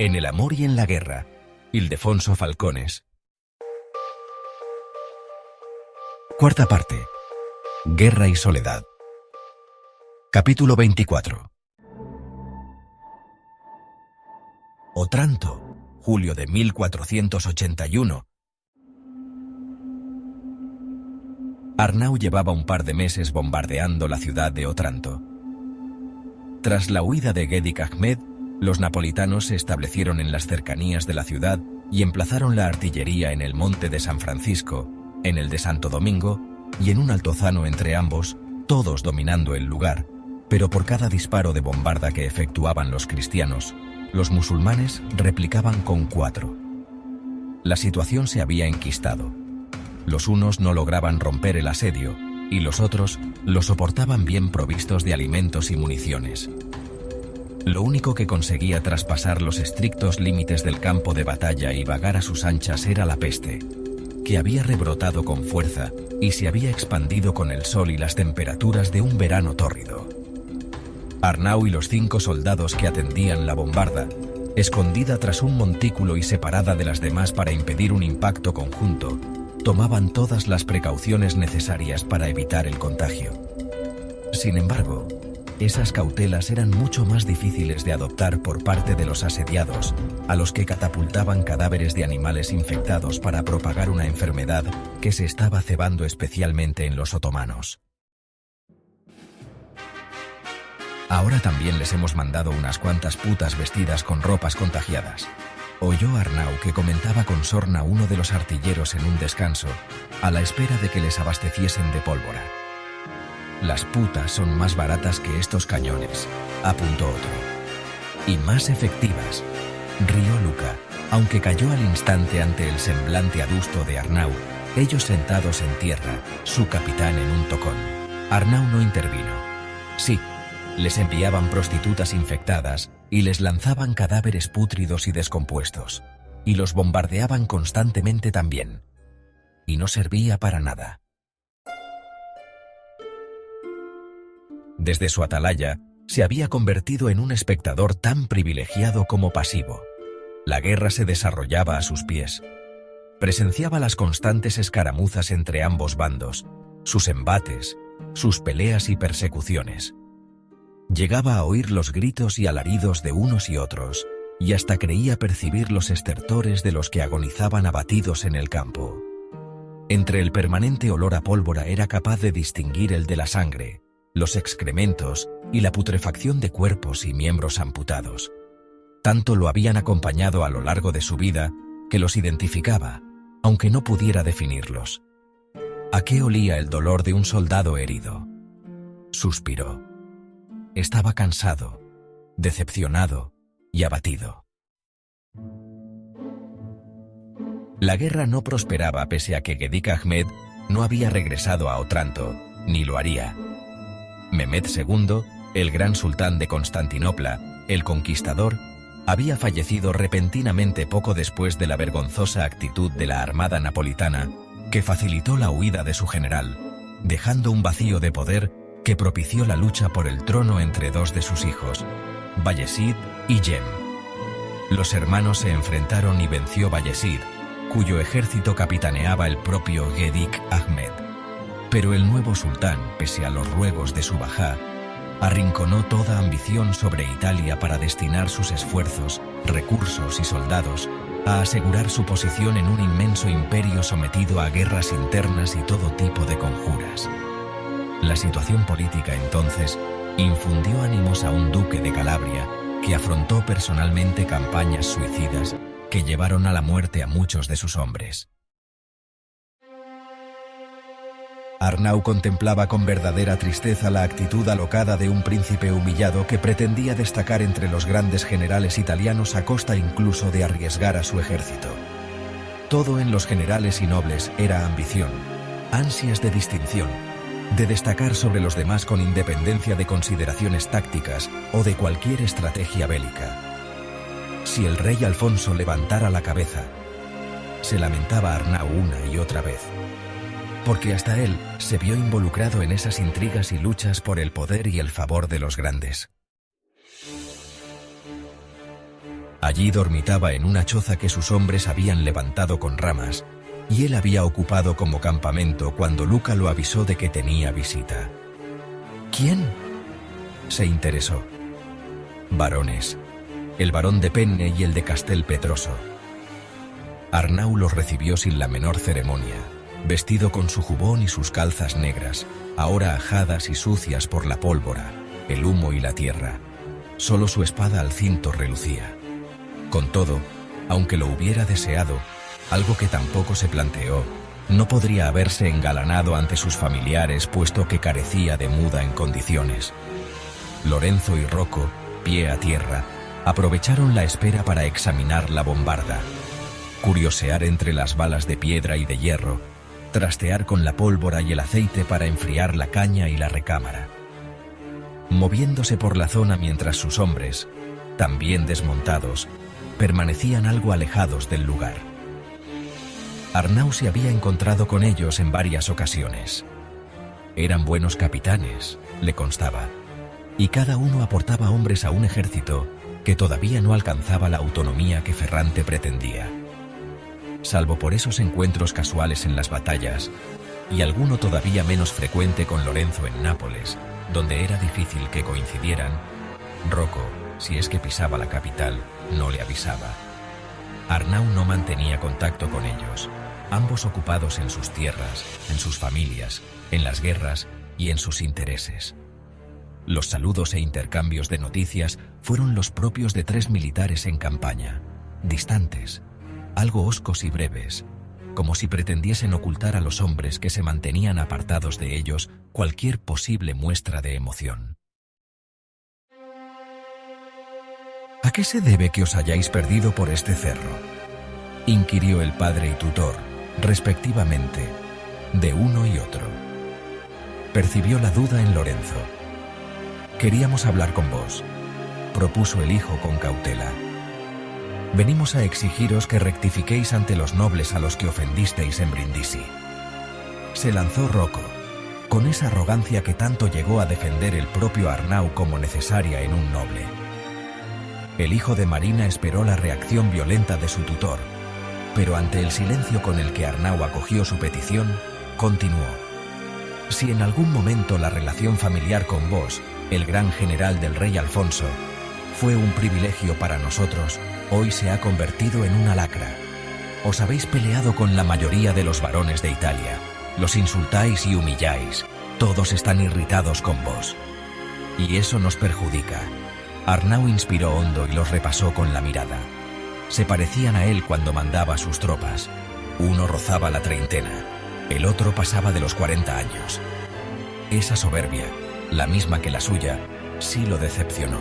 En el amor y en la guerra, Ildefonso Falcones. Cuarta parte. Guerra y soledad. Capítulo 24. Otranto, julio de 1481. Arnau llevaba un par de meses bombardeando la ciudad de Otranto. Tras la huida de Gedik Ahmed, los napolitanos se establecieron en las cercanías de la ciudad y emplazaron la artillería en el monte de San Francisco, en el de Santo Domingo y en un altozano entre ambos, todos dominando el lugar, pero por cada disparo de bombarda que efectuaban los cristianos, los musulmanes replicaban con 4. La situación se había enquistado. Los unos no lograban romper el asedio y los otros lo soportaban bien provistos de alimentos y municiones. Lo único que conseguía traspasar los estrictos límites del campo de batalla y vagar a sus anchas era la peste, que había rebrotado con fuerza y se había expandido con el sol y las temperaturas de un verano tórrido. Arnau y los 5 soldados que atendían la bombarda, escondida tras un montículo y separada de las demás para impedir un impacto conjunto, tomaban todas las precauciones necesarias para evitar el contagio. Sin embargo, esas cautelas eran mucho más difíciles de adoptar por parte de los asediados, a los que catapultaban cadáveres de animales infectados para propagar una enfermedad que se estaba cebando especialmente en los otomanos. Ahora también les hemos mandado unas cuantas putas vestidas con ropas contagiadas, oyó Arnau, que comentaba con sorna uno de los artilleros en un descanso, a la espera de que les abasteciesen de pólvora. Las putas son más baratas que estos cañones, apuntó otro. Y más efectivas, rió Luca, aunque cayó al instante ante el semblante adusto de Arnau, ellos sentados en tierra, su capitán en un tocón. Arnau no intervino. Sí, les enviaban prostitutas infectadas y les lanzaban cadáveres pútridos y descompuestos, y los bombardeaban constantemente también. Y no servía para nada. Desde su atalaya, se había convertido en un espectador tan privilegiado como pasivo. La guerra se desarrollaba a sus pies. Presenciaba las constantes escaramuzas entre ambos bandos, sus embates, sus peleas y persecuciones. Llegaba a oír los gritos y alaridos de unos y otros, y hasta creía percibir los estertores de los que agonizaban abatidos en el campo. Entre el permanente olor a pólvora era capaz de distinguir el de la sangre, los excrementos y la putrefacción de cuerpos y miembros amputados. Tanto lo habían acompañado a lo largo de su vida que los identificaba, aunque no pudiera definirlos. ¿A qué olía el dolor de un soldado herido? Suspiró. Estaba cansado, decepcionado y abatido. La guerra no prosperaba pese a que Gedik Ahmed no había regresado a Otranto, ni lo haría. Mehmed II, el gran sultán de Constantinopla, el conquistador, había fallecido repentinamente poco después de la vergonzosa actitud de la armada napolitana, que facilitó la huida de su general, dejando un vacío de poder que propició la lucha por el trono entre 2 de sus hijos, Bayezid y Jem. Los hermanos se enfrentaron y venció Bayezid, cuyo ejército capitaneaba el propio Gedik Ahmed. Pero el nuevo sultán, pese a los ruegos de su bajá, arrinconó toda ambición sobre Italia para destinar sus esfuerzos, recursos y soldados a asegurar su posición en un inmenso imperio sometido a guerras internas y todo tipo de conjuras. La situación política entonces infundió ánimos a un duque de Calabria que afrontó personalmente campañas suicidas que llevaron a la muerte a muchos de sus hombres. Arnau contemplaba con verdadera tristeza la actitud alocada de un príncipe humillado que pretendía destacar entre los grandes generales italianos a costa incluso de arriesgar a su ejército. Todo en los generales y nobles era ambición, ansias de distinción, de destacar sobre los demás con independencia de consideraciones tácticas o de cualquier estrategia bélica. Si el rey Alfonso levantara la cabeza, se lamentaba Arnau una y otra vez, porque hasta él se vio involucrado en esas intrigas y luchas por el poder y el favor de los grandes. Allí dormitaba en una choza que sus hombres habían levantado con ramas, y él había ocupado como campamento cuando Luca lo avisó de que tenía visita. ¿Quién?, se interesó. Varones, el barón de Penne y el de Castelpedroso. Arnau los recibió sin la menor ceremonia, vestido con su jubón y sus calzas negras, ahora ajadas y sucias por la pólvora, el humo y la tierra. Solo su espada al cinto relucía. Con todo, aunque lo hubiera deseado, algo que tampoco se planteó, no podría haberse engalanado ante sus familiares puesto que carecía de muda en condiciones. Lorenzo y Rocco, pie a tierra, aprovecharon la espera para examinar la bombarda, curiosear entre las balas de piedra y de hierro, trastear con la pólvora y el aceite para enfriar la caña y la recámara. Moviéndose por la zona mientras sus hombres, también desmontados, permanecían algo alejados del lugar. Arnau se había encontrado con ellos en varias ocasiones. Eran buenos capitanes, le constaba, y cada uno aportaba hombres a un ejército que todavía no alcanzaba la autonomía que Ferrante pretendía. Salvo por esos encuentros casuales en las batallas, y alguno todavía menos frecuente con Lorenzo en Nápoles, donde era difícil que coincidieran, Rocco, si es que pisaba la capital, no le avisaba. Arnau no mantenía contacto con ellos, ambos ocupados en sus tierras, en sus familias, en las guerras y en sus intereses. Los saludos e intercambios de noticias fueron los propios de 3 militares en campaña, distantes, algo hoscos y breves, como si pretendiesen ocultar a los hombres que se mantenían apartados de ellos cualquier posible muestra de emoción. ¿A qué se debe que os hayáis perdido por este cerro?, inquirió el padre y tutor, respectivamente, de uno y otro. Percibió la duda en Lorenzo. Queríamos hablar con vos, propuso el hijo con cautela. Venimos a exigiros que rectifiquéis ante los nobles a los que ofendisteis en Brindisi. Se lanzó Rocco, con esa arrogancia que tanto llegó a defender el propio Arnau como necesaria en un noble. El hijo de Marina esperó la reacción violenta de su tutor, pero ante el silencio con el que Arnau acogió su petición, continuó. Si en algún momento la relación familiar con vos, el gran general del rey Alfonso, fue un privilegio para nosotros, hoy se ha convertido en una lacra. Os habéis peleado con la mayoría de los varones de Italia, los insultáis y humilláis, todos están irritados con vos. Y eso nos perjudica. Arnau inspiró hondo y los repasó con la mirada. Se parecían a él cuando mandaba sus tropas. Uno rozaba la treintena, el otro pasaba de los 40 años. Esa soberbia, la misma que la suya, sí lo decepcionó.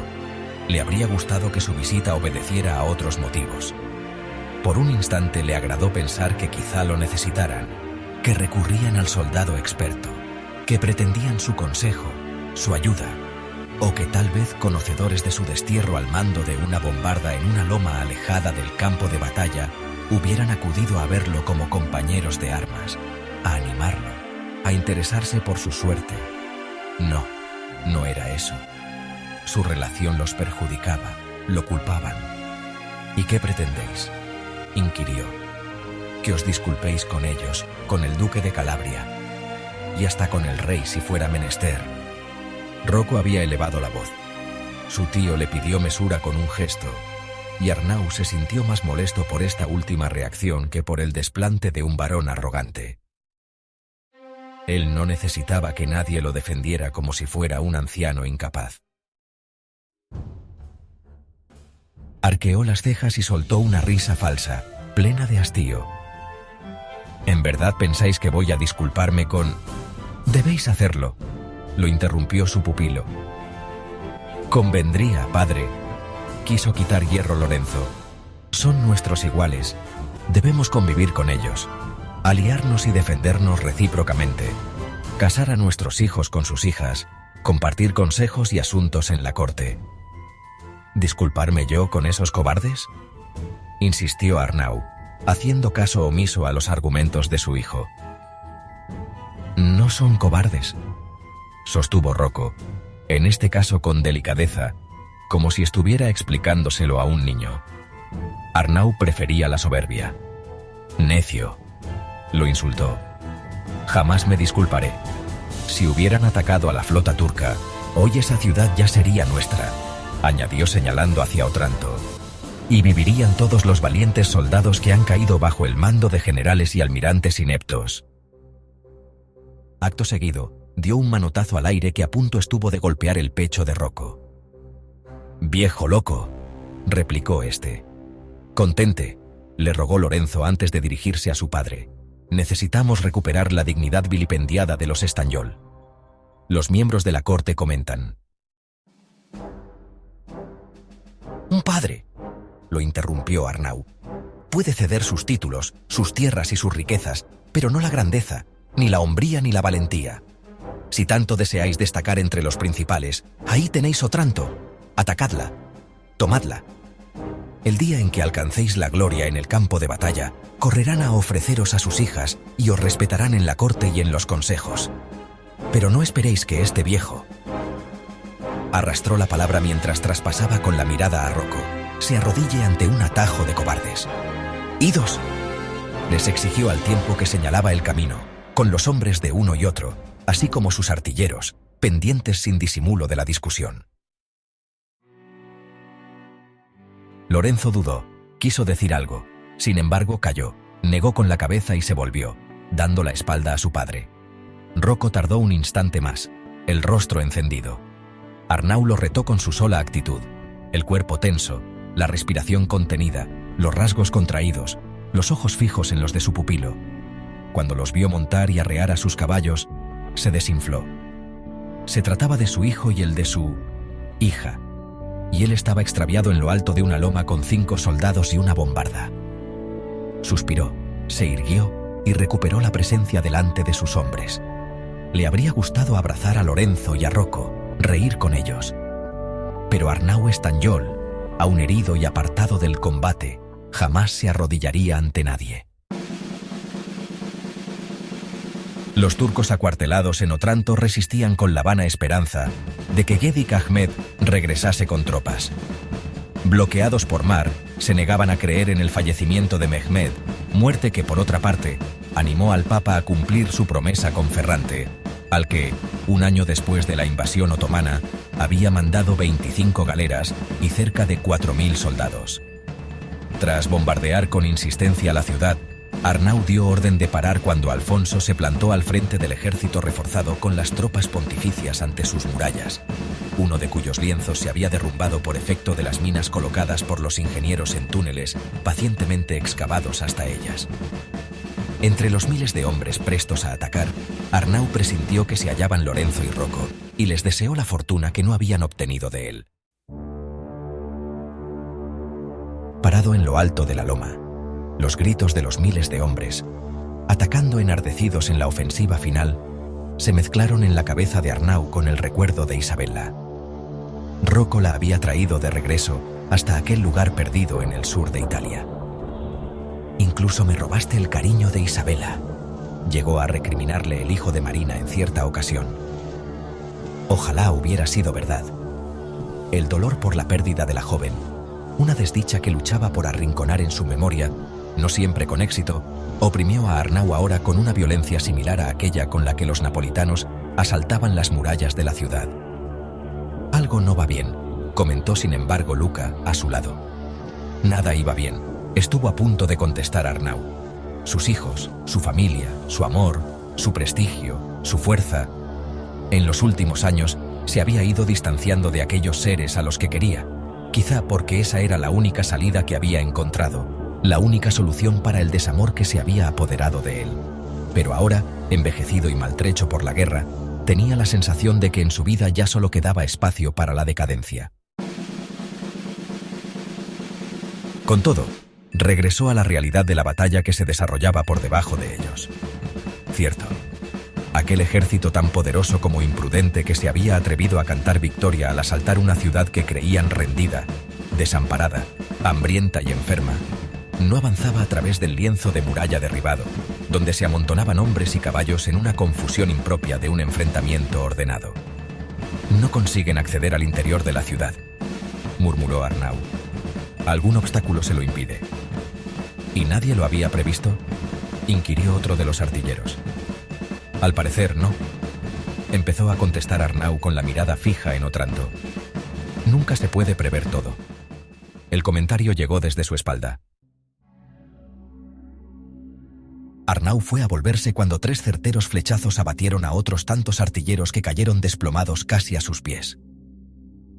Le habría gustado que su visita obedeciera a otros motivos. Por un instante le agradó pensar que quizá lo necesitaran, que recurrían al soldado experto, que pretendían su consejo, su ayuda, o que tal vez conocedores de su destierro al mando de una bombarda en una loma alejada del campo de batalla, hubieran acudido a verlo como compañeros de armas, a animarlo, a interesarse por su suerte. No, no era eso. Su relación los perjudicaba, lo culpaban. ¿Y qué pretendéis?, inquirió. Que os disculpéis con ellos, con el duque de Calabria, y hasta con el rey si fuera menester. Rocco había elevado la voz. Su tío le pidió mesura con un gesto, y Arnau se sintió más molesto por esta última reacción que por el desplante de un varón arrogante. Él no necesitaba que nadie lo defendiera como si fuera un anciano incapaz. Arqueó las cejas y soltó una risa falsa, plena de hastío. ¿En verdad pensáis que voy a disculparme con...? Debéis hacerlo, lo interrumpió su pupilo. Convendría, padre, quiso quitar hierro Lorenzo. Son nuestros iguales, debemos convivir con ellos, aliarnos y defendernos recíprocamente, casar a nuestros hijos con sus hijas, compartir consejos y asuntos en la corte. ¿Disculparme yo con esos cobardes?, insistió Arnau, haciendo caso omiso a los argumentos de su hijo. No son cobardes, sostuvo Rocco, en este caso con delicadeza, como si estuviera explicándoselo a un niño. Arnau prefería la soberbia. «Necio», lo insultó. «Jamás me disculparé. Si hubieran atacado a la flota turca, hoy esa ciudad ya sería nuestra», añadió señalando hacia Otranto. «Y vivirían todos los valientes soldados que han caído bajo el mando de generales y almirantes ineptos». Acto seguido, dio un manotazo al aire que a punto estuvo de golpear el pecho de Rocco. «Viejo loco», replicó este. «Contente», le rogó Lorenzo antes de dirigirse a su padre. «Necesitamos recuperar la dignidad vilipendiada de los Estanyol». Los miembros de la corte comentan. «Un padre», lo interrumpió Arnau, «puede ceder sus títulos, sus tierras y sus riquezas, pero no la grandeza, ni la hombría ni la valentía. Si tanto deseáis destacar entre los principales, ahí tenéis Otranto. Atacadla, tomadla. El día en que alcancéis la gloria en el campo de batalla, correrán a ofreceros a sus hijas y os respetarán en la corte y en los consejos. Pero no esperéis que este viejo…» Arrastró la palabra mientras traspasaba con la mirada a Rocco. «Se arrodille ante un atajo de cobardes. ¡Idos!», les exigió al tiempo que señalaba el camino, con los hombres de uno y otro, así como sus artilleros, pendientes sin disimulo de la discusión. Lorenzo dudó, quiso decir algo, sin embargo calló, negó con la cabeza y se volvió, dando la espalda a su padre. Rocco tardó un instante más, el rostro encendido. Arnau lo retó con su sola actitud, el cuerpo tenso, la respiración contenida, los rasgos contraídos, los ojos fijos en los de su pupilo. Cuando los vio montar y arrear a sus caballos, se desinfló. Se trataba de su hijo y el de su hija, y él estaba extraviado en lo alto de una loma con 5 soldados y una bombarda. Suspiró, se irguió y recuperó la presencia delante de sus hombres. Le habría gustado abrazar a Lorenzo y a Rocco, reír con ellos. Pero Arnau Estanyol, aun herido y apartado del combate, jamás se arrodillaría ante nadie. Los turcos acuartelados en Otranto resistían con la vana esperanza de que Gedik Ahmed regresase con tropas. Bloqueados por mar, se negaban a creer en el fallecimiento de Mehmed, muerte que por otra parte animó al Papa a cumplir su promesa con Ferrante, al que, un año después de la invasión otomana, había mandado 25 galeras y cerca de 4.000 soldados. Tras bombardear con insistencia la ciudad, Arnau dio orden de parar cuando Alfonso se plantó al frente del ejército reforzado con las tropas pontificias ante sus murallas, uno de cuyos lienzos se había derrumbado por efecto de las minas colocadas por los ingenieros en túneles pacientemente excavados hasta ellas. Entre los miles de hombres prestos a atacar, Arnau presintió que se hallaban Lorenzo y Rocco, y les deseó la fortuna que no habían obtenido de él. Parado en lo alto de la loma, los gritos de los miles de hombres, atacando enardecidos en la ofensiva final, se mezclaron en la cabeza de Arnau con el recuerdo de Isabella. Rocco la había traído de regreso hasta aquel lugar perdido en el sur de Italia. «Incluso me robaste el cariño de Isabella», llegó a recriminarle el hijo de Marina en cierta ocasión. Ojalá hubiera sido verdad. El dolor por la pérdida de la joven, una desdicha que luchaba por arrinconar en su memoria, no siempre con éxito, oprimió a Arnau ahora con una violencia similar a aquella con la que los napolitanos asaltaban las murallas de la ciudad. «Algo no va bien», comentó sin embargo Luca a su lado. Nada iba bien, estuvo a punto de contestar Arnau. Sus hijos, su familia, su amor, su prestigio, su fuerza. En los últimos años se había ido distanciando de aquellos seres a los que quería, quizá porque esa era la única salida que había encontrado, la única solución para el desamor que se había apoderado de él. Pero ahora, envejecido y maltrecho por la guerra, tenía la sensación de que en su vida ya solo quedaba espacio para la decadencia. Con todo, regresó a la realidad de la batalla que se desarrollaba por debajo de ellos. Cierto, aquel ejército tan poderoso como imprudente que se había atrevido a cantar victoria al asaltar una ciudad que creían rendida, desamparada, hambrienta y enferma, no avanzaba a través del lienzo de muralla derribado, donde se amontonaban hombres y caballos en una confusión impropia de un enfrentamiento ordenado. «No consiguen acceder al interior de la ciudad», murmuró Arnau. Algún obstáculo se lo impide. ¿Y nadie lo había previsto?, inquirió otro de los artilleros. Al parecer, no. Empezó a contestar Arnau con la mirada fija en Otranto. Nunca se puede prever todo. El comentario llegó desde su espalda. Arnau fue a volverse cuando 3 certeros flechazos abatieron a otros tantos artilleros que cayeron desplomados casi a sus pies.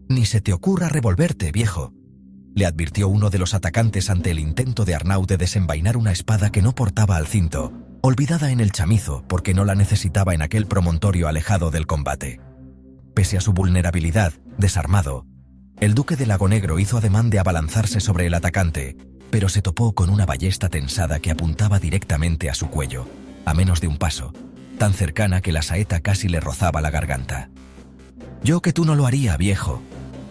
«Ni se te ocurra revolverte, viejo», le advirtió uno de los atacantes ante el intento de Arnau de desenvainar una espada que no portaba al cinto, olvidada en el chamizo porque no la necesitaba en aquel promontorio alejado del combate. Pese a su vulnerabilidad, desarmado, el duque de Lago Negro hizo ademán de abalanzarse sobre el atacante, pero se topó con una ballesta tensada que apuntaba directamente a su cuello, a menos de un paso, tan cercana que la saeta casi le rozaba la garganta. «Yo que tú no lo haría, viejo»,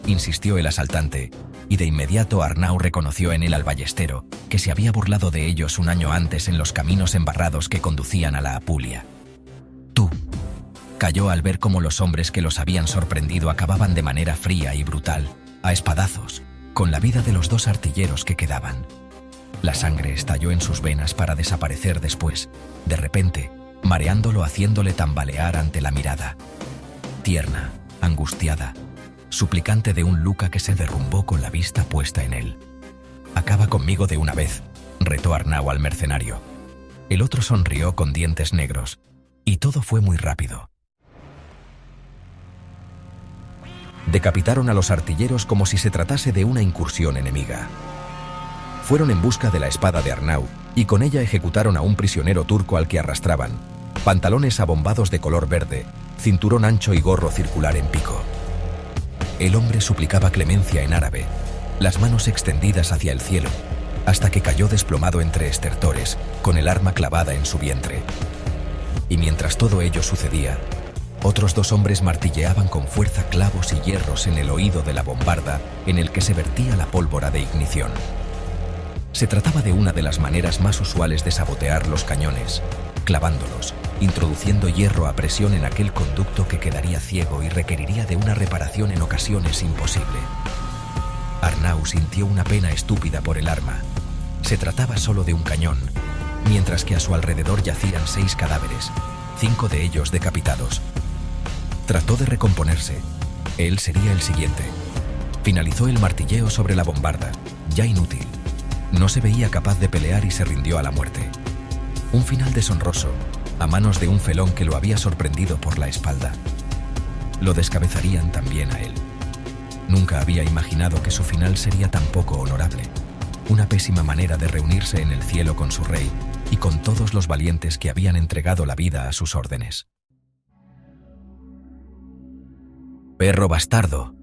insistió el asaltante, y de inmediato Arnau reconoció en él al ballestero, que se había burlado de ellos un año antes en los caminos embarrados que conducían a la Apulia. «Tú», calló al ver cómo los hombres que los habían sorprendido acababan de manera fría y brutal, a espadazos, con la vida de los 2 artilleros que quedaban. La sangre estalló en sus venas para desaparecer después, de repente, mareándolo, haciéndole tambalear ante la mirada. Tierna, angustiada, suplicante de un Luca que se derrumbó con la vista puesta en él. «Acaba conmigo de una vez», retó Arnau al mercenario. El otro sonrió con dientes negros, y todo fue muy rápido. Decapitaron a los artilleros como si se tratase de una incursión enemiga. Fueron en busca de la espada de Arnau, y con ella ejecutaron a un prisionero turco al que arrastraban, pantalones abombados de color verde, cinturón ancho y gorro circular en pico. El hombre suplicaba clemencia en árabe, las manos extendidas hacia el cielo, hasta que cayó desplomado entre estertores, con el arma clavada en su vientre. Y mientras todo ello sucedía, otros 2 hombres martilleaban con fuerza clavos y hierros en el oído de la bombarda en el que se vertía la pólvora de ignición. Se trataba de una de las maneras más usuales de sabotear los cañones, clavándolos, introduciendo hierro a presión en aquel conducto que quedaría ciego y requeriría de una reparación en ocasiones imposible. Arnau sintió una pena estúpida por el arma. Se trataba solo de un cañón, mientras que a su alrededor yacían 6 cadáveres, 5 de ellos decapitados. Trató de recomponerse. Él sería el siguiente. Finalizó el martilleo sobre la bombarda, ya inútil. No se veía capaz de pelear y se rindió a la muerte. Un final deshonroso, a manos de un felón que lo había sorprendido por la espalda. Lo descabezarían también a él. Nunca había imaginado que su final sería tan poco honorable. Una pésima manera de reunirse en el cielo con su rey y con todos los valientes que habían entregado la vida a sus órdenes. «Perro bastardo»,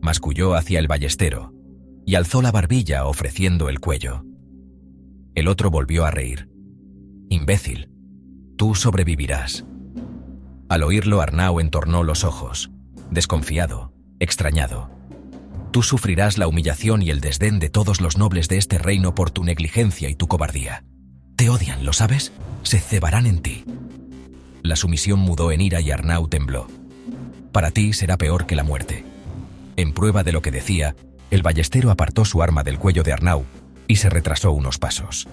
masculló hacia el ballestero, y alzó la barbilla ofreciendo el cuello. El otro volvió a reír. «Imbécil, tú sobrevivirás». Al oírlo, Arnau entornó los ojos, desconfiado, extrañado. «Tú sufrirás la humillación y el desdén de todos los nobles de este reino por tu negligencia y tu cobardía. Te odian, ¿lo sabes? Se cebarán en ti». La sumisión mudó en ira y Arnau tembló. «Para ti será peor que la muerte». En prueba de lo que decía, el ballestero apartó su arma del cuello de Arnau y se retrasó unos pasos.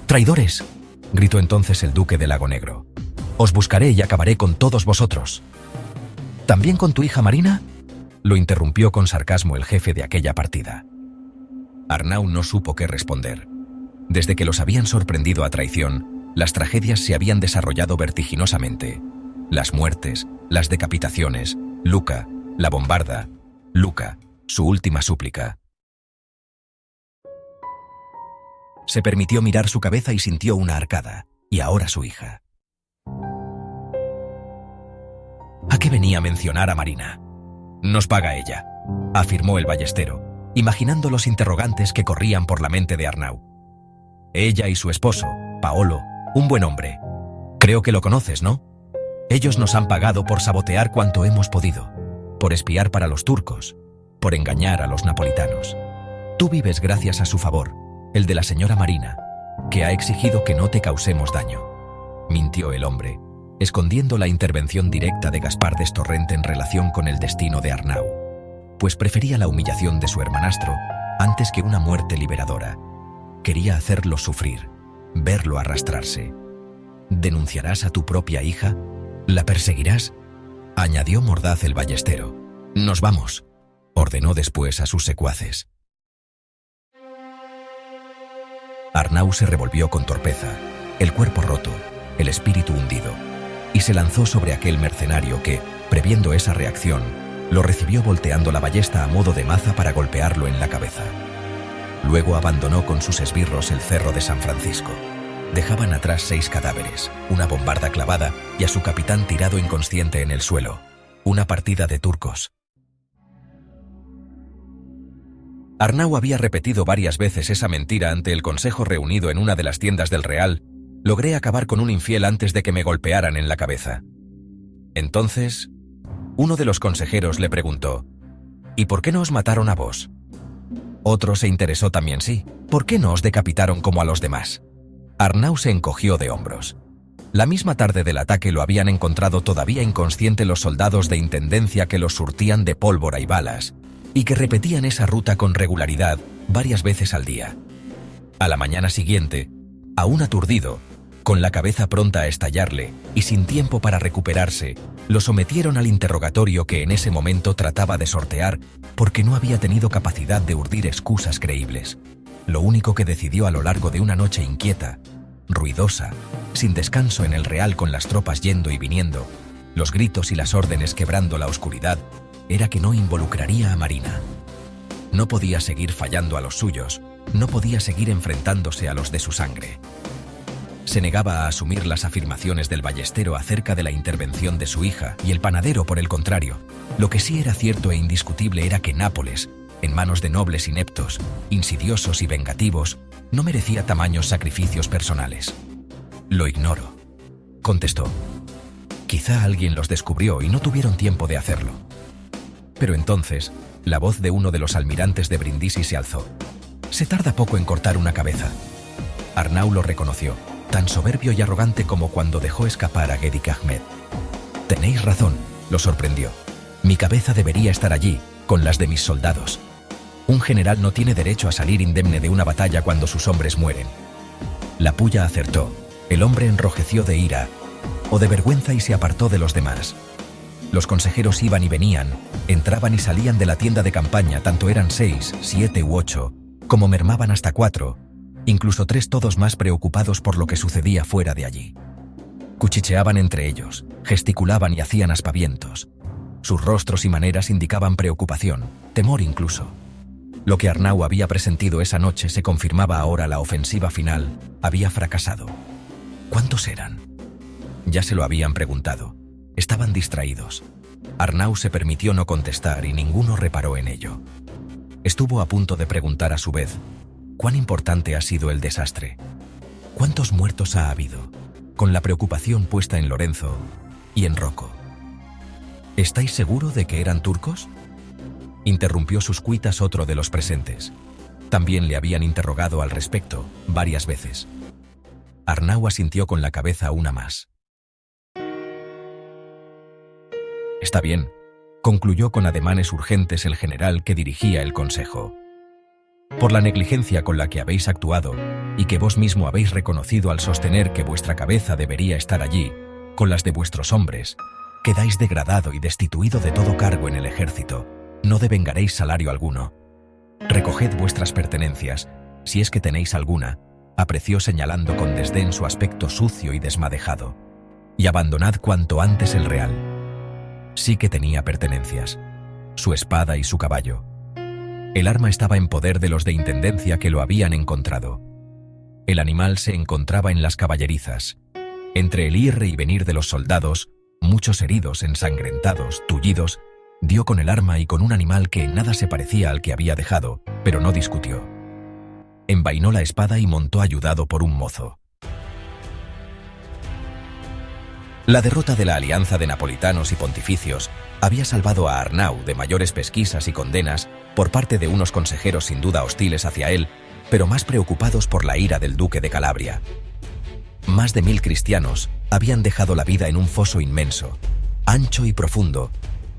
«¡Traidores!», gritó entonces el duque de Lago Negro. «Os buscaré y acabaré con todos vosotros». «¿También con tu hija Marina?», lo interrumpió con sarcasmo el jefe de aquella partida. Arnau no supo qué responder. Desde que los habían sorprendido a traición, las tragedias se habían desarrollado vertiginosamente. Las muertes, las decapitaciones, Luca, la bombarda, Luca, su última súplica. Se permitió mirar su cabeza y sintió una arcada, y ahora su hija. ¿A qué venía a mencionar a Marina? «Nos paga ella», afirmó el ballestero, imaginando los interrogantes que corrían por la mente de Arnau. «Ella y su esposo, Paolo, un buen hombre. Creo que lo conoces, ¿no? Ellos nos han pagado por sabotear cuanto hemos podido, por espiar para los turcos, por engañar a los napolitanos. Tú vives gracias a su favor, el de la señora Marina, que ha exigido que no te causemos daño». Mintió el hombre, escondiendo la intervención directa de Gaspar d'Estorrent en relación con el destino de Arnau, pues prefería la humillación de su hermanastro antes que una muerte liberadora. Quería hacerlo sufrir, verlo arrastrarse. ¿Denunciarás a tu propia hija? ¿La perseguirás?, añadió mordaz el ballestero. «Nos vamos», ordenó después a sus secuaces. Arnau se revolvió con torpeza, el cuerpo roto, el espíritu hundido, y se lanzó sobre aquel mercenario que, previendo esa reacción, lo recibió volteando la ballesta a modo de maza para golpearlo en la cabeza. Luego abandonó con sus esbirros el cerro de San Francisco. Dejaban atrás 6 cadáveres, una bombarda clavada y a su capitán tirado inconsciente en el suelo. Una partida de turcos. Arnau había repetido varias veces esa mentira ante el consejo reunido en una de las tiendas del Real. Logré acabar con un infiel antes de que me golpearan en la cabeza. Entonces, uno de los consejeros le preguntó: «¿Y por qué no os mataron a vos?». Otro se interesó también: «Sí, ¿por qué no os decapitaron como a los demás?». Arnau se encogió de hombros. La misma tarde del ataque lo habían encontrado todavía inconsciente los soldados de intendencia que los surtían de pólvora y balas, y que repetían esa ruta con regularidad varias veces al día. A la mañana siguiente, aún aturdido, con la cabeza pronta a estallarle y sin tiempo para recuperarse, lo sometieron al interrogatorio que en ese momento trataba de sortear porque no había tenido capacidad de urdir excusas creíbles. Lo único que decidió a lo largo de una noche inquieta, ruidosa, sin descanso en el Real con las tropas yendo y viniendo, los gritos y las órdenes quebrando la oscuridad, era que no involucraría a Marina. No podía seguir fallando a los suyos, no podía seguir enfrentándose a los de su sangre. Se negaba a asumir las afirmaciones del ballestero acerca de la intervención de su hija, y el panadero, por el contrario. Lo que sí era cierto e indiscutible era que Nápoles, en manos de nobles ineptos, insidiosos y vengativos, no merecía tamaños sacrificios personales. «Lo ignoro», contestó. «Quizá alguien los descubrió y no tuvieron tiempo de hacerlo». Pero entonces, la voz de uno de los almirantes de Brindisi se alzó. «Se tarda poco en cortar una cabeza». Arnau lo reconoció, tan soberbio y arrogante como cuando dejó escapar a Gedik Ahmed. «Tenéis razón», lo sorprendió. «Mi cabeza debería estar allí, con las de mis soldados. Un general no tiene derecho a salir indemne de una batalla cuando sus hombres mueren». La puya acertó. El hombre enrojeció de ira o de vergüenza y se apartó de los demás. Los consejeros iban y venían, entraban y salían de la tienda de campaña, tanto eran 6, 7 u 8, como mermaban hasta 4, incluso 3, todos más preocupados por lo que sucedía fuera de allí. Cuchicheaban entre ellos, gesticulaban y hacían aspavientos. Sus rostros y maneras indicaban preocupación, temor incluso. Lo que Arnau había presentido esa noche se confirmaba ahora. La ofensiva final había fracasado. ¿Cuántos eran? Ya se lo habían preguntado. Estaban distraídos. Arnau se permitió no contestar y ninguno reparó en ello. Estuvo a punto de preguntar a su vez: ¿cuán importante ha sido el desastre? ¿Cuántos muertos ha habido? Con la preocupación puesta en Lorenzo y en Rocco. ¿Estáis seguro de que eran turcos?, interrumpió sus cuitas otro de los presentes. También le habían interrogado al respecto varias veces. Arnau asintió con la cabeza una más. «Está bien», concluyó con ademanes urgentes el general que dirigía el consejo. «Por la negligencia con la que habéis actuado, y que vos mismo habéis reconocido al sostener que vuestra cabeza debería estar allí, con las de vuestros hombres, quedáis degradado y destituido de todo cargo en el ejército. No devengaréis salario alguno. Recoged vuestras pertenencias, si es que tenéis alguna», apreció señalando con desdén su aspecto sucio y desmadejado, «y abandonad cuanto antes el Real». Sí que tenía pertenencias, su espada y su caballo. El arma estaba en poder de los de intendencia que lo habían encontrado. El animal se encontraba en las caballerizas. Entre el ir y venir de los soldados, muchos heridos, ensangrentados, tullidos, dio con el arma y con un animal que en nada se parecía al que había dejado, pero no discutió. Envainó la espada y montó ayudado por un mozo. La derrota de la alianza de napolitanos y pontificios había salvado a Arnau de mayores pesquisas y condenas por parte de unos consejeros sin duda hostiles hacia él, pero más preocupados por la ira del duque de Calabria. Más de 1000 cristianos habían dejado la vida en un foso inmenso, ancho y profundo,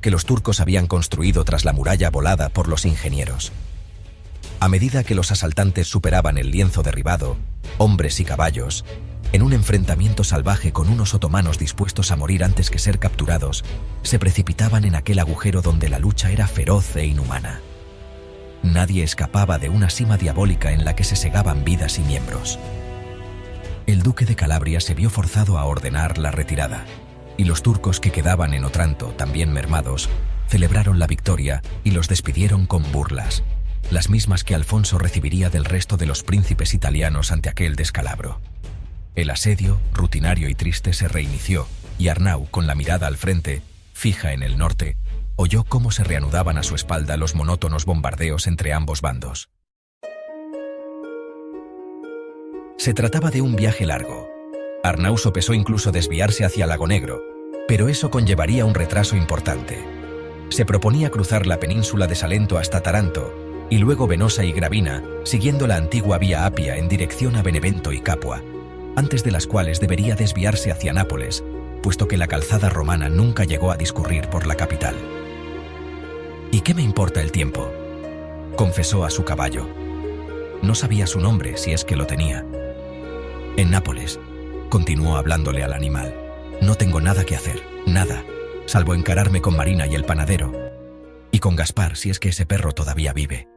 que los turcos habían construido tras la muralla volada por los ingenieros. A medida que los asaltantes superaban el lienzo derribado, hombres y caballos, en un enfrentamiento salvaje con unos otomanos dispuestos a morir antes que ser capturados, se precipitaban en aquel agujero donde la lucha era feroz e inhumana. Nadie escapaba de una sima diabólica en la que se segaban vidas y miembros. El duque de Calabria se vio forzado a ordenar la retirada, y los turcos que quedaban en Otranto, también mermados, celebraron la victoria y los despidieron con burlas, las mismas que Alfonso recibiría del resto de los príncipes italianos ante aquel descalabro. El asedio, rutinario y triste, se reinició, y Arnau, con la mirada al frente, fija en el norte, oyó cómo se reanudaban a su espalda los monótonos bombardeos entre ambos bandos. Se trataba de un viaje largo. Arnau sopesó incluso desviarse hacia Lago Negro, pero eso conllevaría un retraso importante. Se proponía cruzar la península de Salento hasta Taranto, y luego Venosa y Gravina, siguiendo la antigua vía Apia en dirección a Benevento y Capua, antes de las cuales debería desviarse hacia Nápoles, puesto que la calzada romana nunca llegó a discurrir por la capital. «¿Y qué me importa el tiempo?», confesó a su caballo. No sabía su nombre, si es que lo tenía. «En Nápoles», continuó hablándole al animal, «no tengo nada que hacer, nada, salvo encararme con Marina y el panadero, y con Gaspar, si es que ese perro todavía vive».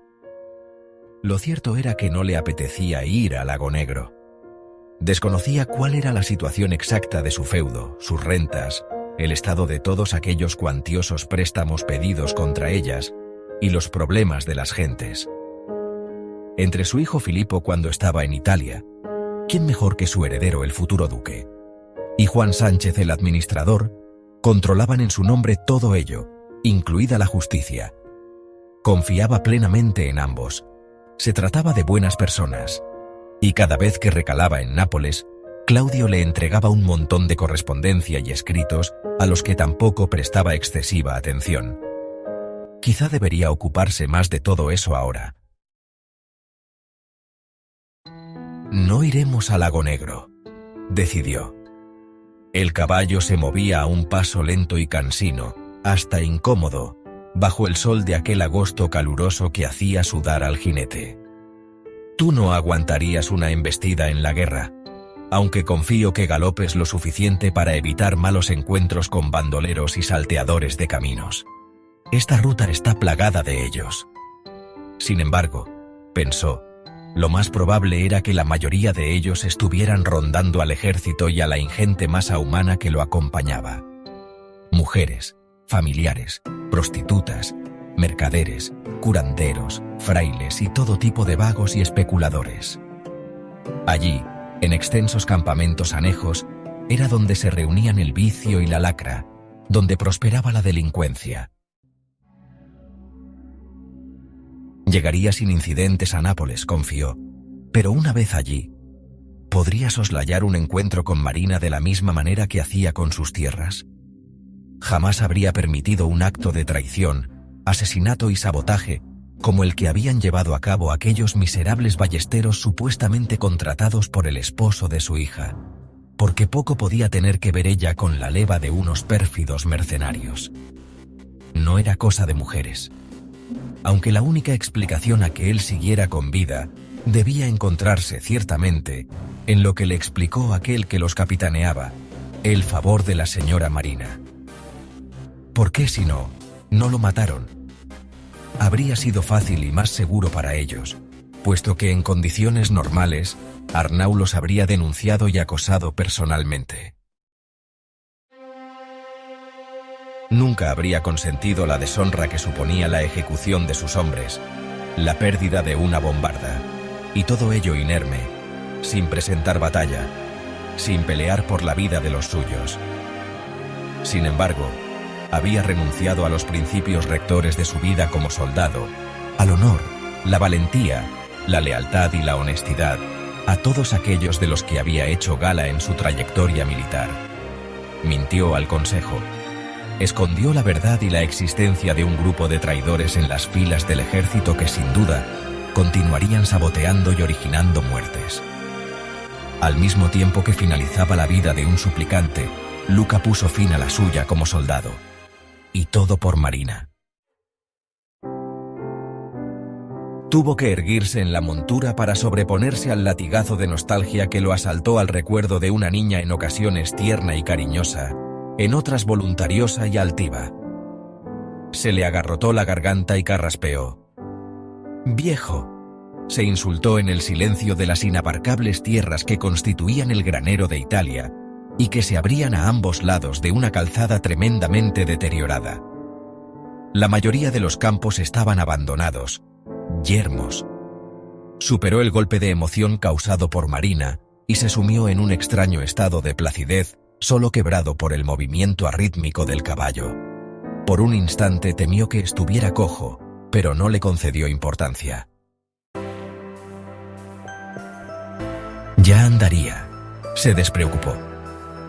Lo cierto era que no le apetecía ir a Lago Negro. Desconocía cuál era la situación exacta de su feudo, sus rentas, el estado de todos aquellos cuantiosos préstamos pedidos contra ellas y los problemas de las gentes. Entre su hijo Filipo cuando estaba en Italia, ¿quién mejor que su heredero, el futuro duque? Y Juan Sánchez, el administrador, controlaban en su nombre todo ello, incluida la justicia. Confiaba plenamente en ambos. Se trataba de buenas personas. Y cada vez que recalaba en Nápoles, Claudio le entregaba un montón de correspondencia y escritos a los que tampoco prestaba excesiva atención. Quizá debería ocuparse más de todo eso ahora. «No iremos a Lago Negro», decidió. El caballo se movía a un paso lento y cansino, hasta incómodo, bajo el sol de aquel agosto caluroso que hacía sudar al jinete. «Tú no aguantarías una embestida en la guerra, aunque confío que galopes lo suficiente para evitar malos encuentros con bandoleros y salteadores de caminos. Esta ruta está plagada de ellos». Sin embargo, pensó, lo más probable era que la mayoría de ellos estuvieran rondando al ejército y a la ingente masa humana que lo acompañaba. Mujeres, familiares, prostitutas, mercaderes, curanderos, frailes y todo tipo de vagos y especuladores. Allí, en extensos campamentos anejos, era donde se reunían el vicio y la lacra, donde prosperaba la delincuencia. Llegaría sin incidentes a Nápoles, confió, pero una vez allí, ¿podría soslayar un encuentro con Marina de la misma manera que hacía con sus tierras? Jamás habría permitido un acto de traición, asesinato y sabotaje como el que habían llevado a cabo aquellos miserables ballesteros supuestamente contratados por el esposo de su hija, porque poco podía tener que ver ella con la leva de unos pérfidos mercenarios. No era cosa de mujeres. Aunque la única explicación a que él siguiera con vida debía encontrarse, ciertamente, en lo que le explicó aquel que los capitaneaba, el favor de la señora Marina. ¿Por qué, si no lo mataron? Habría sido fácil y más seguro para ellos, puesto que en condiciones normales, Arnau los habría denunciado y acosado personalmente. Nunca habría consentido la deshonra que suponía la ejecución de sus hombres, la pérdida de una bombarda, y todo ello inerme, sin presentar batalla, sin pelear por la vida de los suyos. Sin embargo, había renunciado a los principios rectores de su vida como soldado, al honor, la valentía, la lealtad y la honestidad, a todos aquellos de los que había hecho gala en su trayectoria militar. Mintió al consejo. Escondió la verdad y la existencia de un grupo de traidores en las filas del ejército que, sin duda, continuarían saboteando y originando muertes. Al mismo tiempo que finalizaba la vida de un suplicante, Luca puso fin a la suya como soldado. Y todo por Marina. Tuvo que erguirse en la montura para sobreponerse al latigazo de nostalgia que lo asaltó al recuerdo de una niña en ocasiones tierna y cariñosa, en otras voluntariosa y altiva. Se le agarrotó la garganta y carraspeó. «Viejo», se insultó en el silencio de las inabarcables tierras que constituían el granero de Italia y que se abrían a ambos lados de una calzada tremendamente deteriorada. La mayoría de los campos estaban abandonados, yermos. Superó el golpe de emoción causado por Marina y se sumió en un extraño estado de placidez, solo quebrado por el movimiento arrítmico del caballo. Por un instante temió que estuviera cojo, pero no le concedió importancia. Ya andaría. Se despreocupó.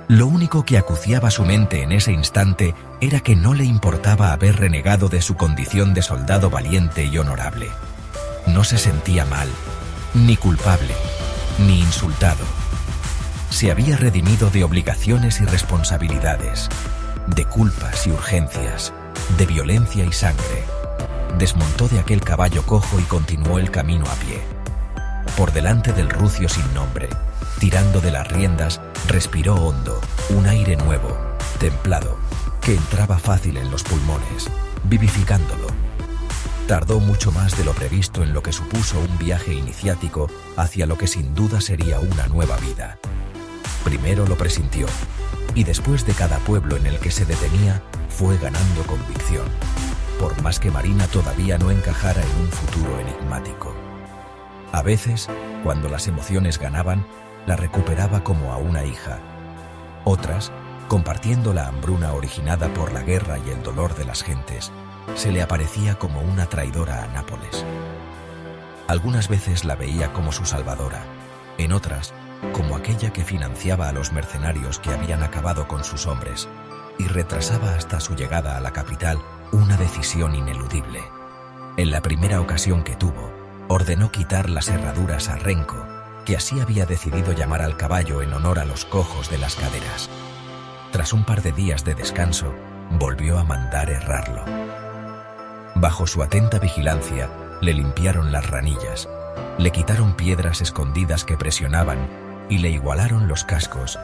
Lo único que acuciaba su mente en ese instante era que no le importaba haber renegado de su condición de soldado valiente y honorable. No se sentía mal, ni culpable, ni insultado. Se había redimido de obligaciones y responsabilidades, de culpas y urgencias, de violencia y sangre. Desmontó de aquel caballo cojo y continuó el camino a pie. Por delante del rucio sin nombre, tirando de las riendas, respiró hondo, un aire nuevo, templado, que entraba fácil en los pulmones, vivificándolo. Tardó mucho más de lo previsto en lo que supuso un viaje iniciático hacia lo que sin duda sería una nueva vida. Primero lo presintió, y después de cada pueblo en el que se detenía, fue ganando convicción, por más que Marina todavía no encajara en un futuro enigmático. A veces, cuando las emociones ganaban, la recuperaba como a una hija. Otras, compartiendo la hambruna originada por la guerra y el dolor de las gentes, se le aparecía como una traidora a Nápoles. Algunas veces la veía como su salvadora, en otras, como aquella que financiaba a los mercenarios que habían acabado con sus hombres, y retrasaba hasta su llegada a la capital una decisión ineludible. En la primera ocasión que tuvo, ordenó quitar las herraduras a Renco, que así había decidido llamar al caballo en honor a los cojos de las caderas. Tras un par de días de descanso, volvió a mandar herrarlo. Bajo su atenta vigilancia, le limpiaron las ranillas, le quitaron piedras escondidas que presionaban y le igualaron los cascos,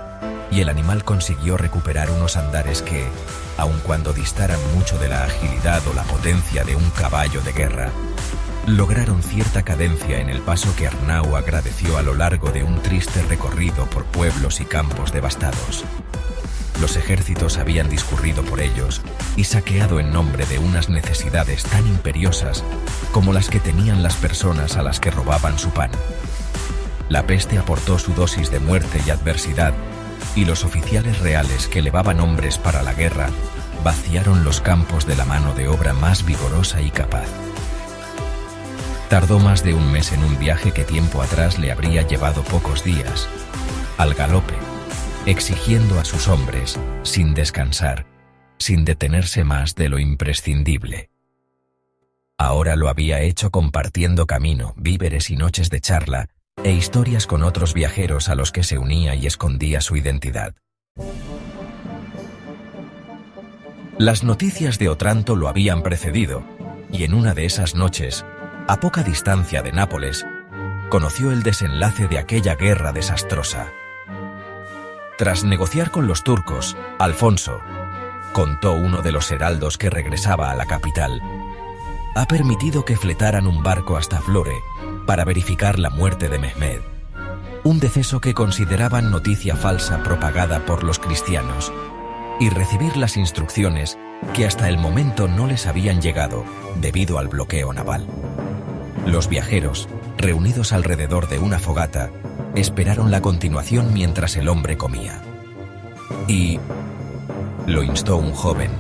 y el animal consiguió recuperar unos andares que, aun cuando distaran mucho de la agilidad o la potencia de un caballo de guerra, lograron cierta cadencia en el paso que Arnau agradeció a lo largo de un triste recorrido por pueblos y campos devastados. Los ejércitos habían discurrido por ellos y saqueado en nombre de unas necesidades tan imperiosas como las que tenían las personas a las que robaban su pan. La peste aportó su dosis de muerte y adversidad, y los oficiales reales que levaban hombres para la guerra vaciaron los campos de la mano de obra más vigorosa y capaz. Tardó más de un mes en un viaje que tiempo atrás le habría llevado pocos días, al galope, exigiendo a sus hombres, sin descansar, sin detenerse más de lo imprescindible. Ahora lo había hecho compartiendo camino, víveres y noches de charla, e historias con otros viajeros a los que se unía y escondía su identidad. Las noticias de Otranto lo habían precedido, y en una de esas noches, a poca distancia de Nápoles, conoció el desenlace de aquella guerra desastrosa. Tras negociar con los turcos, Alfonso, contó uno de los heraldos que regresaba a la capital, ha permitido que fletaran un barco hasta Flore para verificar la muerte de Mehmed, un deceso que consideraban noticia falsa propagada por los cristianos, y recibir las instrucciones que hasta el momento no les habían llegado debido al bloqueo naval. Los viajeros, reunidos alrededor de una fogata, esperaron la continuación mientras el hombre comía. «Y», lo instó un joven,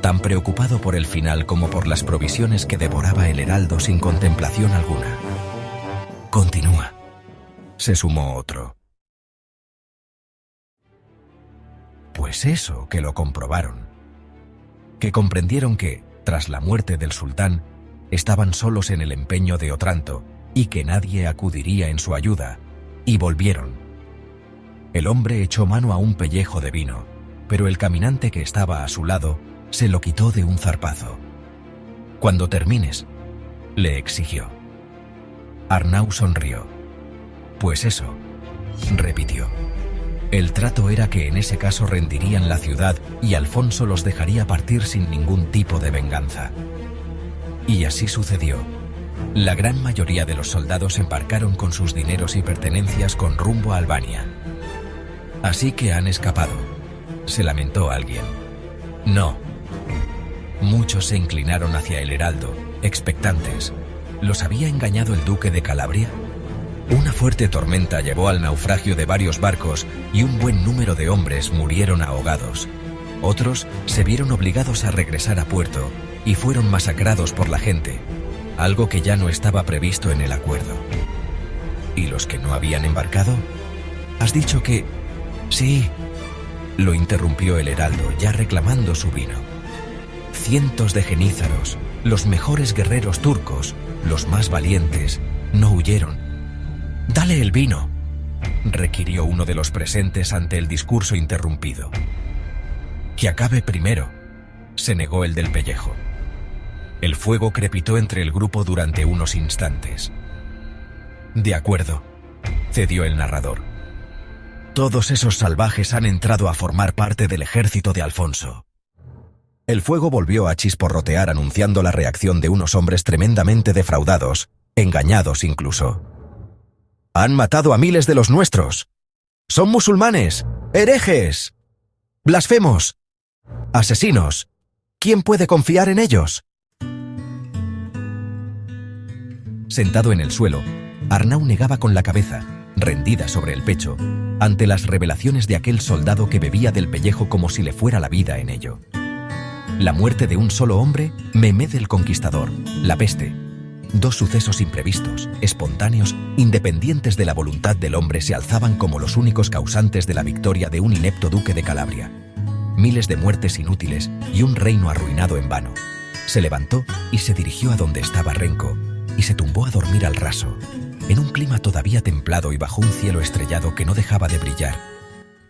tan preocupado por el final como por las provisiones que devoraba el heraldo sin contemplación alguna. «Continúa», se sumó otro. Pues eso, que lo comprobaron. Que comprendieron que, tras la muerte del sultán, estaban solos en el empeño de Otranto y que nadie acudiría en su ayuda, y volvieron. El hombre echó mano a un pellejo de vino, pero el caminante que estaba a su lado se lo quitó de un zarpazo. «Cuando termines», le exigió. Arnau sonrió. Pues eso, repitió. El trato era que en ese caso rendirían la ciudad y Alfonso los dejaría partir sin ningún tipo de venganza. Y así sucedió. La gran mayoría de los soldados embarcaron con sus dineros y pertenencias con rumbo a Albania. Así que han escapado, se lamentó alguien. No. Muchos se inclinaron hacia el heraldo, expectantes. ¿Los había engañado el duque de Calabria? Una fuerte tormenta llevó al naufragio de varios barcos y un buen número de hombres murieron ahogados. Otros se vieron obligados a regresar a puerto y fueron masacrados por la gente, algo que ya no estaba previsto en el acuerdo. ¿Y los que no habían embarcado? ¿Has dicho que...? Sí, lo interrumpió el heraldo, ya reclamando su vino. Cientos de genízaros, los mejores guerreros turcos, los más valientes, no huyeron. «Dale el vino», requirió uno de los presentes ante el discurso interrumpido. «Que acabe primero», se negó el del pellejo. El fuego crepitó entre el grupo durante unos instantes. «De acuerdo», cedió el narrador. «Todos esos salvajes han entrado a formar parte del ejército de Alfonso». El fuego volvió a chisporrotear anunciando la reacción de unos hombres tremendamente defraudados, engañados incluso. «Han matado a miles de los nuestros. Son musulmanes, herejes, blasfemos, asesinos. ¿Quién puede confiar en ellos?» Sentado en el suelo, Arnau negaba con la cabeza, rendida sobre el pecho, ante las revelaciones de aquel soldado que bebía del pellejo como si le fuera la vida en ello. La muerte de un solo hombre, Mehmed el Conquistador, la peste. Dos sucesos imprevistos, espontáneos, independientes de la voluntad del hombre se alzaban como los únicos causantes de la victoria de un inepto duque de Calabria. Miles de muertes inútiles y un reino arruinado en vano. Se levantó y se dirigió a donde estaba Renko, y se tumbó a dormir al raso, en un clima todavía templado y bajo un cielo estrellado que no dejaba de brillar,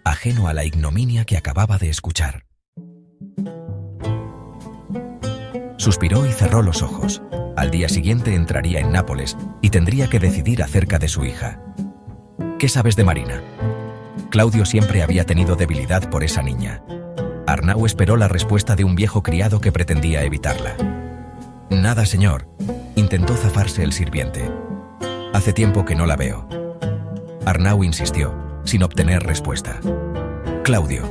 ajeno a la ignominia que acababa de escuchar. Suspiró y cerró los ojos. Al día siguiente entraría en Nápoles y tendría que decidir acerca de su hija. ¿Qué sabes de Marina? Claudio siempre había tenido debilidad por esa niña. Arnau esperó la respuesta de un viejo criado que pretendía evitarla. Nada, señor, intentó zafarse el sirviente. Hace tiempo que no la veo. Arnau insistió, sin obtener respuesta. Claudio.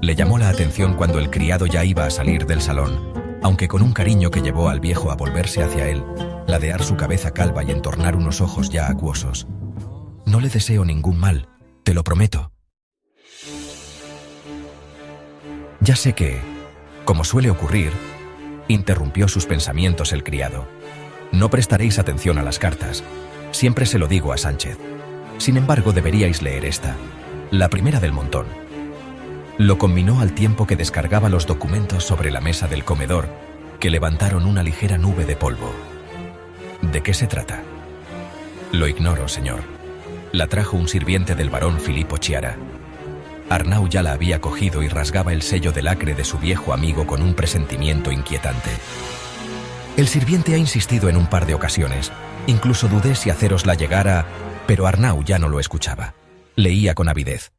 Le llamó la atención cuando el criado ya iba a salir del salón, aunque con un cariño que llevó al viejo a volverse hacia él, ladear su cabeza calva y entornar unos ojos ya acuosos. No le deseo ningún mal, te lo prometo. Ya sé que, como suele ocurrir, interrumpió sus pensamientos el criado. No prestaréis atención a las cartas. Siempre se lo digo a Sánchez. Sin embargo, deberíais leer esta, la primera del montón. Lo combinó al tiempo que descargaba los documentos sobre la mesa del comedor, que levantaron una ligera nube de polvo. ¿De qué se trata? Lo ignoro, señor. La trajo un sirviente del barón Filippo Chiara. Arnau ya la había cogido y rasgaba el sello de lacre de su viejo amigo con un presentimiento inquietante. El sirviente ha insistido en un par de ocasiones. Incluso dudé si hacérosla llegar pero Arnau ya no lo escuchaba. Leía con avidez.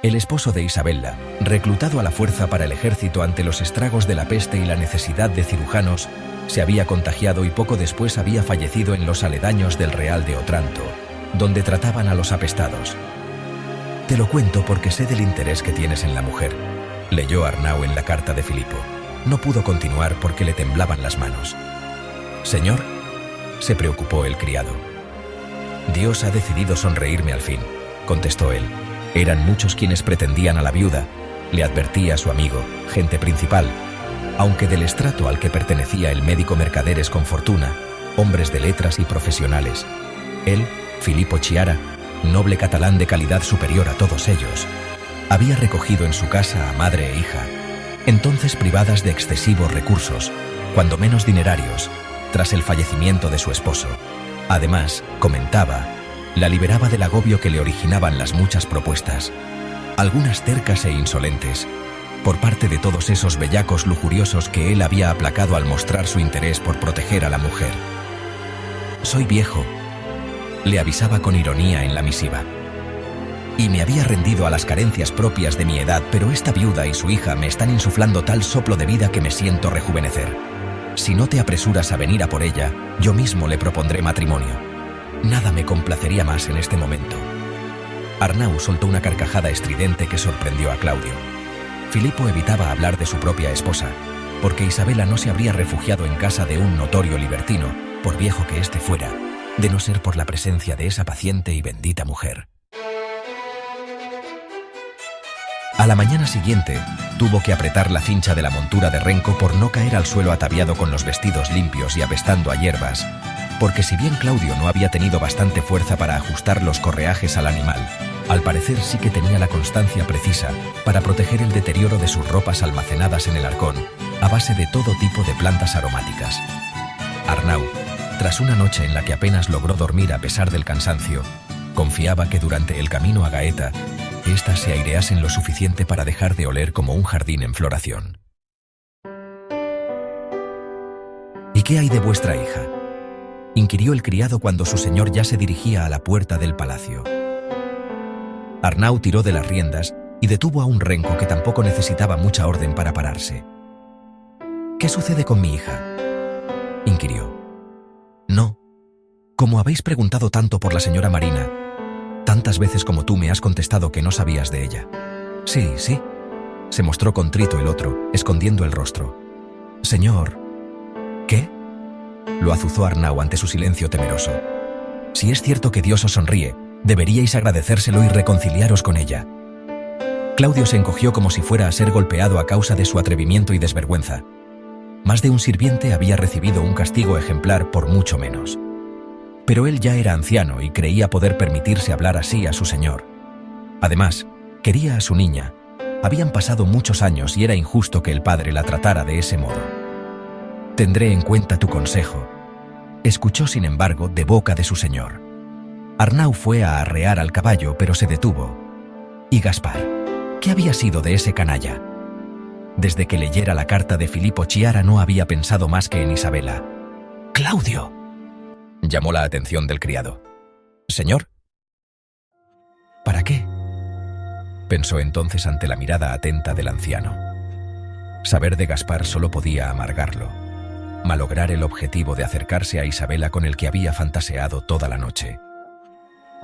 El esposo de Isabella, reclutado a la fuerza para el ejército ante los estragos de la peste y la necesidad de cirujanos, se había contagiado y poco después había fallecido en los aledaños del Real de Otranto, donde trataban a los apestados. Te lo cuento porque sé del interés que tienes en la mujer, leyó Arnau en la carta de Filippo. No pudo continuar porque le temblaban las manos. Señor, se preocupó el criado. Dios ha decidido sonreírme al fin, contestó él. Eran muchos quienes pretendían a la viuda, le advertía a su amigo, gente principal, aunque del estrato al que pertenecía el médico mercaderes con fortuna, hombres de letras y profesionales. Él, Filippo Chiara, noble catalán de calidad superior a todos ellos, había recogido en su casa a madre e hija, entonces privadas de excesivos recursos, cuando menos dinerarios, tras el fallecimiento de su esposo. Además, comentaba, la liberaba del agobio que le originaban las muchas propuestas, algunas tercas e insolentes, por parte de todos esos bellacos lujuriosos que él había aplacado al mostrar su interés por proteger a la mujer. «Soy viejo», le avisaba con ironía en la misiva. «Y me había rendido a las carencias propias de mi edad, pero esta viuda y su hija me están insuflando tal soplo de vida que me siento rejuvenecer. Si no te apresuras a venir a por ella, yo mismo le propondré matrimonio. Nada me complacería más en este momento». Arnau soltó una carcajada estridente que sorprendió a Claudio. Filipo evitaba hablar de su propia esposa, porque Isabela no se habría refugiado en casa de un notorio libertino, por viejo que éste fuera, de no ser por la presencia de esa paciente y bendita mujer. A la mañana siguiente, tuvo que apretar la cincha de la montura de Renko por no caer al suelo ataviado con los vestidos limpios y apestando a hierbas, porque si bien Claudio no había tenido bastante fuerza para ajustar los correajes al animal, al parecer sí que tenía la constancia precisa para proteger el deterioro de sus ropas almacenadas en el arcón, a base de todo tipo de plantas aromáticas. Arnau, tras una noche en la que apenas logró dormir a pesar del cansancio, confiaba que durante el camino a Gaeta, éstas se aireasen lo suficiente para dejar de oler como un jardín en floración. «¿Y qué hay de vuestra hija?», inquirió el criado cuando su señor ya se dirigía a la puerta del palacio. Arnau tiró de las riendas y detuvo a un renco que tampoco necesitaba mucha orden para pararse. «¿Qué sucede con mi hija?», inquirió. «No. Como habéis preguntado tanto por la señora Marina, tantas veces como tú me has contestado que no sabías de ella». «Sí, sí», se mostró contrito el otro, escondiendo el rostro. «Señor». «¿Qué?», lo azuzó Arnau ante su silencio temeroso. «Si es cierto que Dios os sonríe, deberíais agradecérselo y reconciliaros con ella». Claudio se encogió como si fuera a ser golpeado a causa de su atrevimiento y desvergüenza. Más de un sirviente había recibido un castigo ejemplar por mucho menos. Pero él ya era anciano y creía poder permitirse hablar así a su señor. Además, quería a su niña. Habían pasado muchos años y era injusto que el padre la tratara de ese modo. «Tendré en cuenta tu consejo», escuchó sin embargo de boca de su señor. Arnau fue a arrear al caballo, pero se detuvo. ¿Y Gaspar? ¿Qué había sido de ese canalla? Desde que leyera la carta de Filippo Chiara no había pensado más que en Isabela. «¡Claudio!», llamó la atención del criado. «¿Señor?». «¿Para qué?», pensó entonces ante la mirada atenta del anciano. Saber de Gaspar solo podía amargarlo, malograr el objetivo de acercarse a Isabela con el que había fantaseado toda la noche.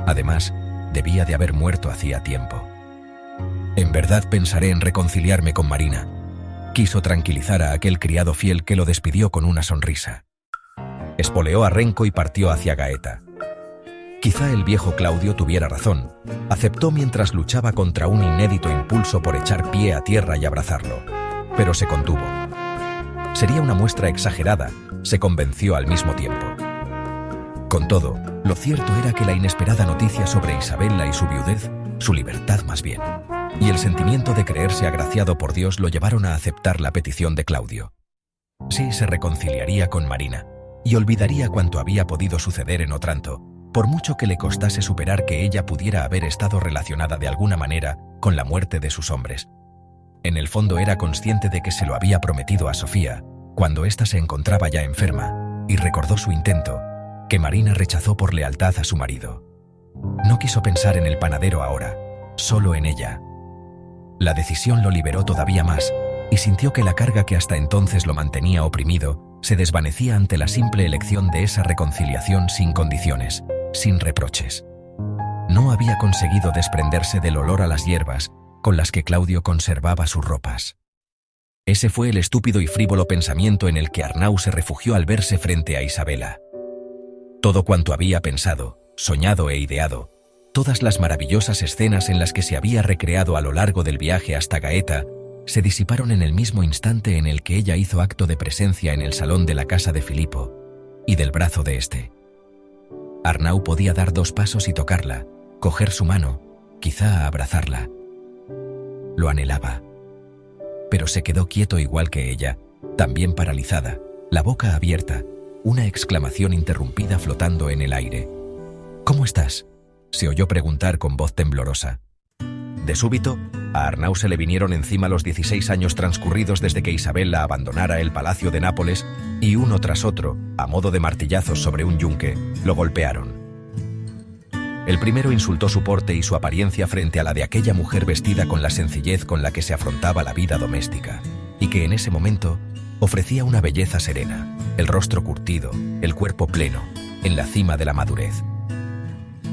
Además, debía de haber muerto hacía tiempo. «En verdad pensaré en reconciliarme con Marina», quiso tranquilizar a aquel criado fiel que lo despidió con una sonrisa. Espoleó a Renko y partió hacia Gaeta. Quizá el viejo Claudio tuviera razón. Aceptó mientras luchaba contra un inédito impulso por echar pie a tierra y abrazarlo, pero se contuvo. Sería una muestra exagerada, se convenció al mismo tiempo. Con todo, lo cierto era que la inesperada noticia sobre Isabela y su viudez, su libertad más bien, y el sentimiento de creerse agraciado por Dios lo llevaron a aceptar la petición de Claudio. Sí, se reconciliaría con Marina, y olvidaría cuanto había podido suceder en Otranto, por mucho que le costase superar que ella pudiera haber estado relacionada de alguna manera con la muerte de sus hombres. En el fondo era consciente de que se lo había prometido a Sofía, cuando ésta se encontraba ya enferma, y recordó su intento, que Marina rechazó por lealtad a su marido. No quiso pensar en el panadero ahora, solo en ella. La decisión lo liberó todavía más, y sintió que la carga que hasta entonces lo mantenía oprimido se desvanecía ante la simple elección de esa reconciliación sin condiciones, sin reproches. No había conseguido desprenderse del olor a las hierbas con las que Claudio conservaba sus ropas. Ese fue el estúpido y frívolo pensamiento en el que Arnau se refugió al verse frente a Isabela. Todo cuanto había pensado, soñado e ideado, todas las maravillosas escenas en las que se había recreado a lo largo del viaje hasta Gaeta, se disiparon en el mismo instante en el que ella hizo acto de presencia en el salón de la casa de Filippo y del brazo de éste. Arnau podía dar 2 pasos y tocarla, coger su mano, quizá abrazarla. Lo anhelaba. Pero se quedó quieto igual que ella, también paralizada, la boca abierta, una exclamación interrumpida flotando en el aire. «¿Cómo estás?», se oyó preguntar con voz temblorosa. De súbito, A Arnau se le vinieron encima los 16 años transcurridos desde que Isabella abandonara el palacio de Nápoles y uno tras otro, a modo de martillazos sobre un yunque, lo golpearon. El primero insultó su porte y su apariencia frente a la de aquella mujer vestida con la sencillez con la que se afrontaba la vida doméstica, y que en ese momento ofrecía una belleza serena, el rostro curtido, el cuerpo pleno, en la cima de la madurez.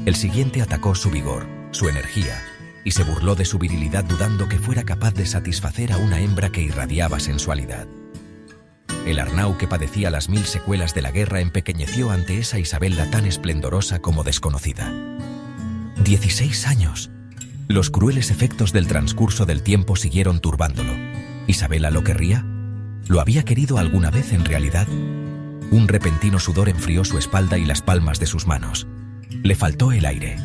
El siguiente atacó su vigor, su energía, y se burló de su virilidad dudando que fuera capaz de satisfacer a una hembra que irradiaba sensualidad. El Arnau que padecía las 1000 secuelas de la guerra empequeñeció ante esa Isabella tan esplendorosa como desconocida. 16 años. Los crueles efectos del transcurso del tiempo siguieron turbándolo. ¿Isabella lo querría? ¿Lo había querido alguna vez en realidad? Un repentino sudor enfrió su espalda y las palmas de sus manos. Le faltó el aire.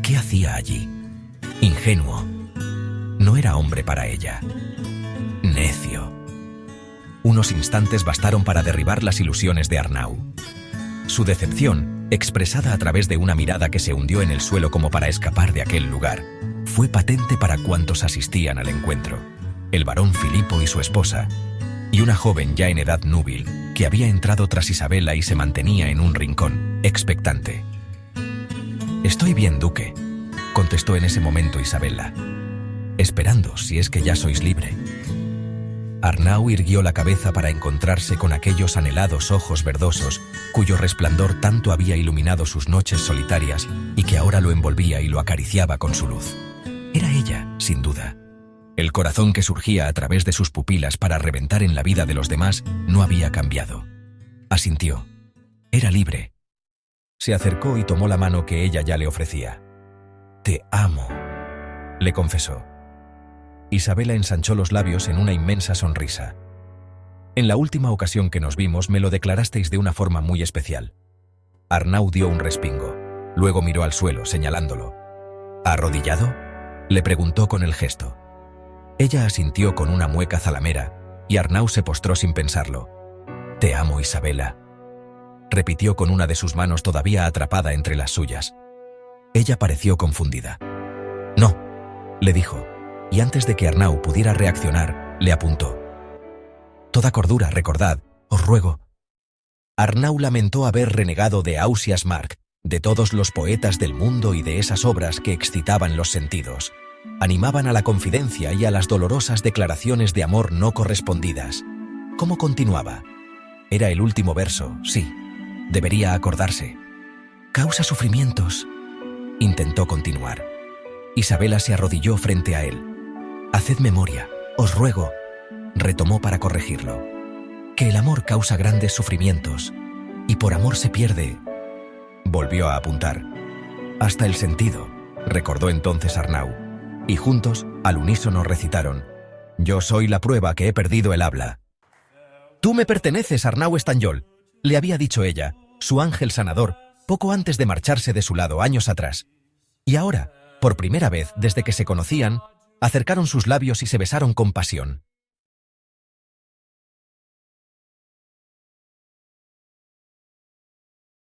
¿Qué hacía allí? Ingenuo. No era hombre para ella. Necio. Unos instantes bastaron para derribar las ilusiones de Arnau. Su decepción, expresada a través de una mirada que se hundió en el suelo como para escapar de aquel lugar, fue patente para cuantos asistían al encuentro. El barón Filipo y su esposa, y una joven ya en edad núbil, que había entrado tras Isabella y se mantenía en un rincón, expectante. «Estoy bien, duque», contestó en ese momento Isabella, «esperando si es que ya sois libre». Arnau irguió la cabeza para encontrarse con aquellos anhelados ojos verdosos, cuyo resplandor tanto había iluminado sus noches solitarias y que ahora lo envolvía y lo acariciaba con su luz. Era ella, sin duda. El corazón que surgía a través de sus pupilas para reventar en la vida de los demás no había cambiado. Asintió. Era libre. Se acercó y tomó la mano que ella ya le ofrecía. «Te amo», le confesó. Isabella ensanchó los labios en una inmensa sonrisa. «En la última ocasión que nos vimos me lo declarasteis de una forma muy especial». Arnau dio un respingo. Luego miró al suelo, señalándolo. «¿Arrodillado?», le preguntó con el gesto. Ella asintió con una mueca zalamera, y Arnau se postró sin pensarlo. «Te amo, Isabella», repitió con una de sus manos todavía atrapada entre las suyas. Ella pareció confundida. «No», le dijo, y antes de que Arnau pudiera reaccionar, le apuntó. «Toda cordura, recordad, os ruego». Arnau lamentó haber renegado de Ausias Marc, de todos los poetas del mundo y de esas obras que excitaban los sentidos, animaban a la confidencia y a las dolorosas declaraciones de amor no correspondidas. ¿Cómo continuaba? Era el último verso, sí, debería acordarse. «Causa sufrimientos», intentó continuar. Isabella se arrodilló frente a él. «Haced memoria, os ruego», retomó para corregirlo, «que el amor causa grandes sufrimientos, y por amor se pierde». Volvió a apuntar. «Hasta el sentido», recordó entonces Arnau, y juntos, al unísono recitaron: «Yo soy la prueba que he perdido el habla». «Tú me perteneces, Arnau Estanyol», le había dicho ella, su ángel sanador, poco antes de marcharse de su lado años atrás. Y ahora, por primera vez desde que se conocían, acercaron sus labios y se besaron con pasión.